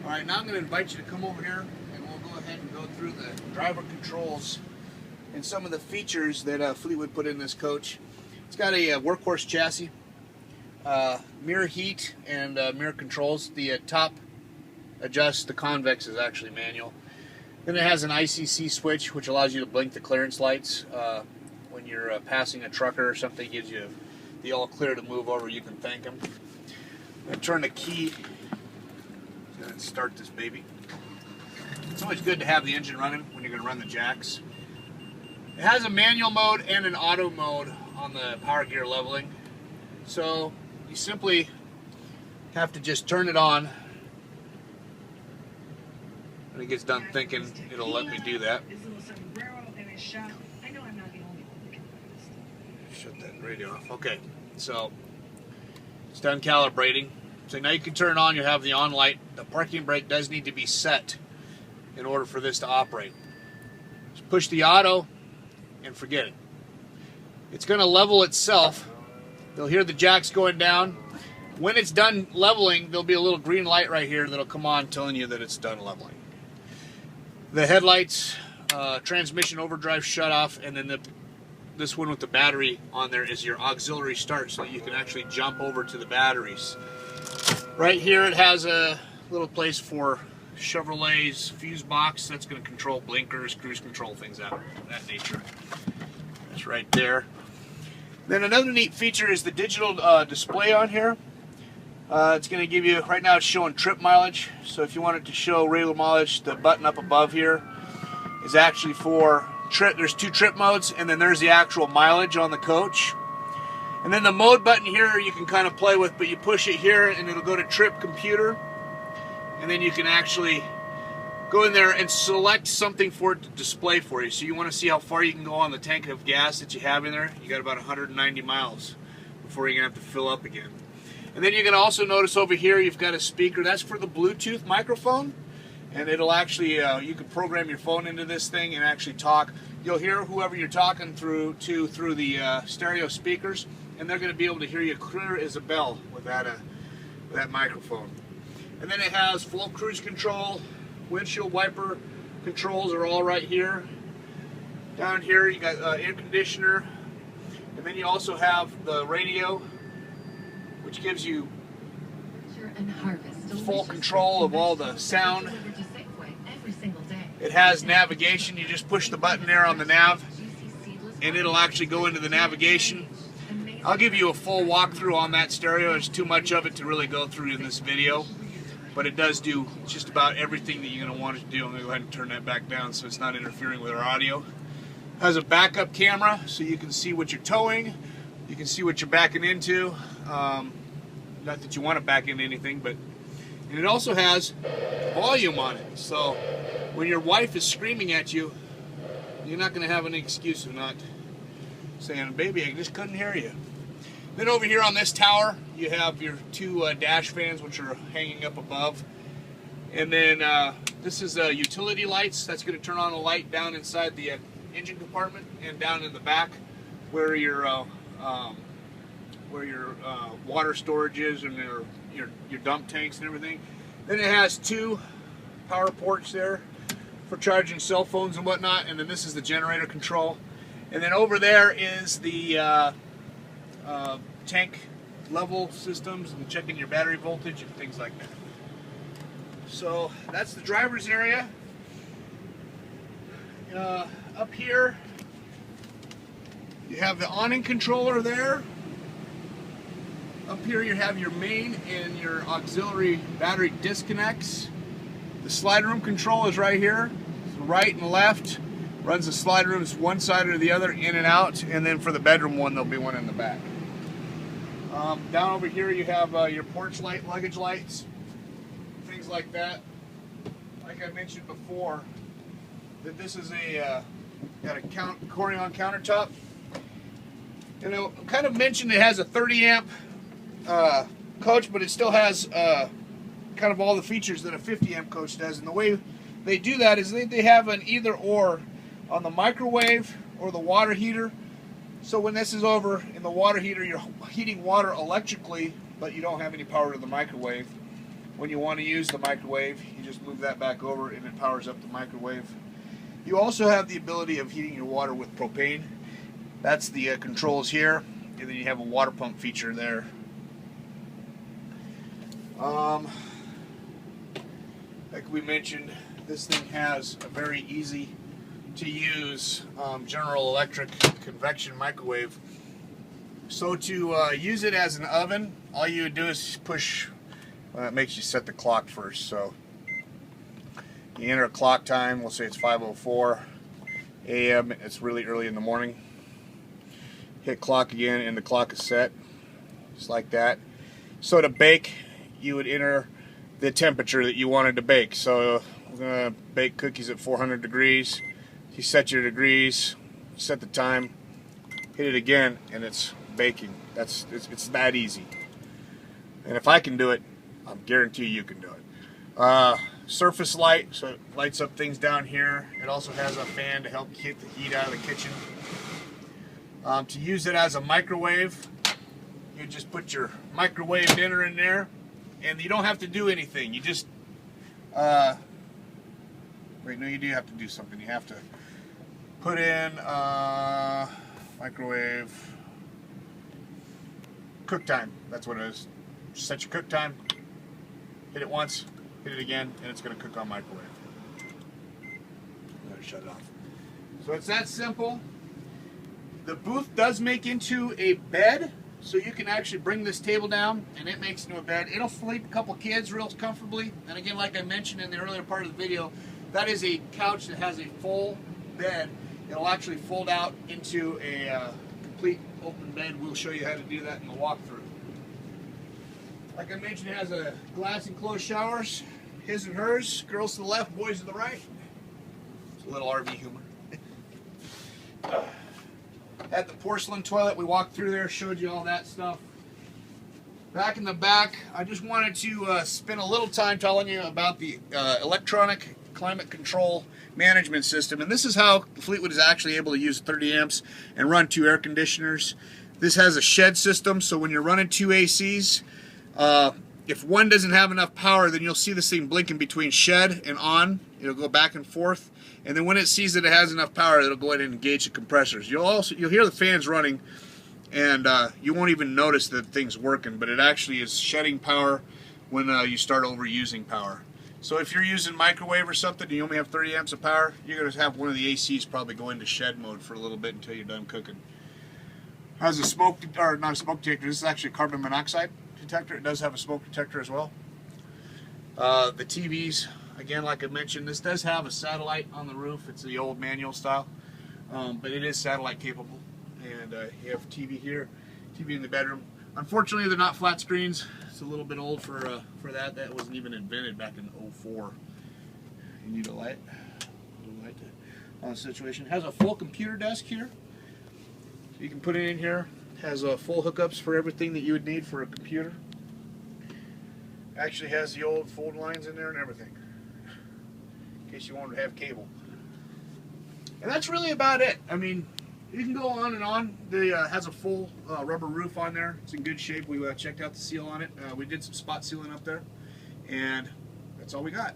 Alright, now I'm going to invite you to come over here and we'll go ahead and go through the driver controls and some of the features that Fleetwood put in this coach. It's got a workhorse chassis, mirror heat and mirror controls. The top adjusts, the convex is actually manual. Then it has an ICC switch which allows you to blink the clearance lights when you're passing a trucker or something. Gives you the all clear to move over. You can thank them. I'm going to turn the key and start this baby. It's always good to have the engine running when you're going to run the jacks. It has a manual mode and an auto mode on the power gear leveling. So you simply have to just turn it on. When it gets done thinking, it'll let me do that. Shut that radio off. Okay, so it's done calibrating. So now you can turn it on, you have the on light. The parking brake does need to be set in order for this to operate. Just push the auto and forget it. It's going to level itself. You'll hear the jacks going down. When it's done leveling, there'll be a little green light right here that'll come on telling you that it's done leveling. The headlights, transmission overdrive shut off, and then this one with the battery on there is your auxiliary start, so that you can actually jump over to the batteries. Right here it has a little place for Chevrolet's fuse box. That's going to control blinkers, cruise control, things of that nature. That's right there. Then another neat feature is the digital display on here. It's going to give you, right now it's showing trip mileage, so if you want it to show regular mileage, the button up above here is actually for trip. There's two trip modes, and then there's the actual mileage on the coach. And then the mode button here you can kind of play with, but you push it here and it'll go to trip computer, and then you can actually go in there and select something for it to display for you. So you want to see how far you can go on the tank of gas that you have in there. You got about 190 miles before you're going to have to fill up again. And then you're going to also notice over here you've got a speaker. That's for the Bluetooth microphone. And it'll actually, you can program your phone into this thing and actually talk. You'll hear whoever you're talking through the stereo speakers, and they're going to be able to hear you clear as a bell with that microphone. And then it has full cruise control, windshield wiper controls are all right here. Down here you got air conditioner, and then you also have the radio, which gives you full control of all the sound. It has navigation. You just push the button there on the nav and it'll actually go into the navigation. I'll give you a full walkthrough on that stereo. There's too much of it to really go through in this video, but it does do just about everything that you're going to want it to do. I'm going to go ahead and turn that back down so it's not interfering with our audio. It has a backup camera so you can see what you're towing. You can see what you're backing into. Not that you want to back into anything, but and it also has volume on it. So when your wife is screaming at you, you're not going to have any excuse of not saying, "Baby, I just couldn't hear you." Then over here on this tower, you have your two dash fans, which are hanging up above. And then this is utility lights. That's going to turn on a light down inside the engine compartment and down in the back where your water storage is and your dump tanks and everything. Then it has two power ports there for charging cell phones and whatnot, and then this is the generator control. And then over there is the tank level systems and checking your battery voltage and things like that. So that's the driver's area. Up here you have the awning controller there. Up here you have your main and your auxiliary battery disconnects. The slide room control is right here. So right and left runs the slide rooms one side or the other, in and out, and then for the bedroom one there'll be one in the back. Down over here you have your porch light, luggage lights, things like that. Like I mentioned before, that this is got a Corian countertop. And I kind of mentioned it has a 30 amp coach, but it still has kind of all the features that a 50 amp coach does. And the way they do that is they have an either or on the microwave or the water heater. So when this is over in the water heater, you're heating water electrically, but you don't have any power to the microwave. when you want to use the microwave, you just move that back over and it powers up the microwave. You also have the ability of heating your water with propane. That's the controls here, and then you have a water pump feature there. Like we mentioned, this thing has a very easy to use General Electric convection microwave. So to use it as an oven, all you would do is push, it makes you set the clock first. So you enter a clock time, we'll say it's 5:04 a.m. It's really early in the morning. Hit clock again and the clock is set, just like that. So to bake, you would enter the temperature that you wanted to bake. So we're going to bake cookies at 400 degrees. You set your degrees, set the time, hit it again, and it's baking. It's that easy. And if I can do it, I guarantee you can do it. Surface light, so it lights up things down here. It also has a fan to help keep the heat out of the kitchen. To use it as a microwave, you just put your microwave dinner in there, and you don't have to do anything. You just wait, no, you do have to do something. You have to put in microwave cook time. That's what it is. Just set your cook time, hit it once, hit it again, and it's going to cook on microwave. I'm going to shut it off. So it's that simple. The booth does make into a bed, so you can actually bring this table down and it makes into a bed. It'll sleep a couple kids real comfortably. And again, like I mentioned in the earlier part of the video, that is a couch that has a full bed. It'll actually fold out into a complete open bed. We'll show you how to do that in the walkthrough. Like I mentioned, it has a glass enclosed showers, his and hers, girls to the left, boys to the right. It's a little RV humor. Had the porcelain toilet, we walked through there, showed you all that stuff. Back in the back, I just wanted to spend a little time telling you about the electronic climate control management system. And this is how Fleetwood is actually able to use 30 amps and run 2 air conditioners. This has a shed system, so when you're running 2 ACs, if one doesn't have enough power, then you'll see this thing blinking between shed and on. It'll go back and forth. And then when it sees that it has enough power, it'll go ahead and engage the compressors. You'll hear the fans running, and you won't even notice that thing's working, but it actually is shedding power when you start overusing power. So if you're using microwave or something and you only have 30 amps of power, you're going to have one of the ACs probably go into shed mode for a little bit until you're done cooking. It has a smoke, or not a smoke detector, this is actually a carbon monoxide detector. It does have a smoke detector as well. The TVs, again, like I mentioned, this does have a satellite on the roof. It's the old manual style, but it is satellite capable. And you have TV here, TV in the bedroom. Unfortunately, they're not flat screens. It's a little bit old for that. That wasn't even invented back in '04. You need a light. On the situation. It has a full computer desk here. So you can put it in here. It has full hookups for everything that you would need for a computer. Actually has the old fold lines in there and everything, in case you wanted to have cable. And that's really about it. I mean, you can go on and on. It has a full rubber roof on there. It's in good shape. We checked out the seal on it. We did some spot sealing up there, and that's all we got.